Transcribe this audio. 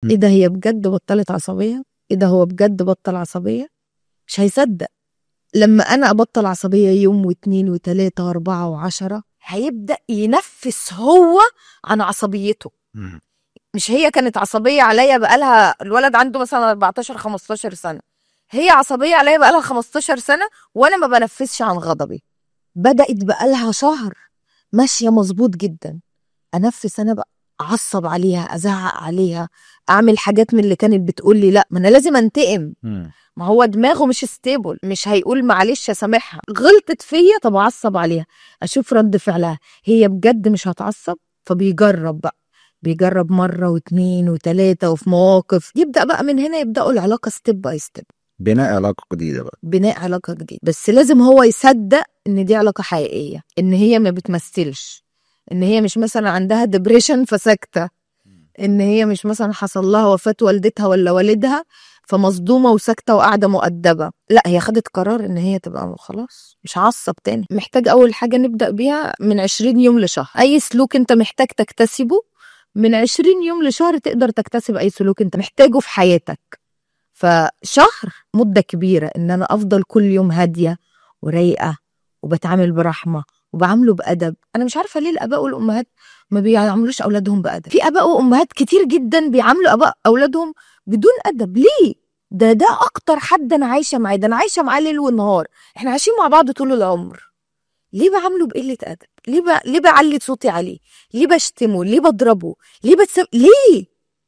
ايه ده، هي بجد بطلت عصبية؟ ايه ده، هو بجد بطل عصبية؟ مش هيصدق. لما انا ابطل عصبية يوم واثنين وثلاثة واربعة وعشرة، هيبدأ ينفس هو عن عصبيته. مش هي كانت عصبية عليا بقالها، الولد عنده مثلا 14 15 سنة، هي عصبية عليا بقالها 15 سنة وانا ما بنفسش عن غضبي. بدأت بقالها شهر ماشية مظبوط جدا، انفس انا بقى، اعصب عليها، ازعق عليها، اعمل حاجات من اللي كانت بتقولي لا، ما انا لازم انتقم. ما هو دماغه مش ستيبل، مش هيقول معلش اسامحها، غلطت فيا طب اعصب عليها اشوف رد فعلها. هي بجد مش هتعصب، فبيجرب بقى، بيجرب مرة واثنين وثلاثة، وفي مواقف يبدأ بقى من هنا يبدأوا العلاقة ستيب باي ستيب، بناء علاقة جديدة بقى، بناء علاقة جديدة. بس لازم هو يصدق ان دي علاقة حقيقية، ان هي ما بتمثلش، ان هي مش مثلا عندها ديبريشن فساكتة، ان هي مش مثلا حصل لها وفاة والدتها ولا والدها فمصدومة وساكتة وقاعدة مؤدبة. لا، هي خدت قرار ان هي تبقى خلاص مش عصب تاني. محتاج اول حاجة نبدأ بيها من 20 يوم لشهر. اي سلوك انت محتاج تكتسبه من 20 يوم لشهر تقدر تكتسب اي سلوك انت محتاجه في حياتك. فشهر مدة كبيرة ان انا افضل كل يوم هادية ورايقة وبتعامل برحمة وبعامله بأدب. انا مش عارفة ليه الاباء والامهات ما بيعاملوش اولادهم بأدب. في اباء وامهات كتير جدا بيعاملوا اولادهم بدون أدب. ليه؟ ده اكتر حد انا عايشة معاه، ده انا عايشة معاه ليل ونهار، احنا عايشين مع بعض طول العمر. ليه بعامله بقلة أدب؟ ليه بعلي صوتي عليه؟ ليه بشتمه؟ ليه بضربه؟ ليه ليه؟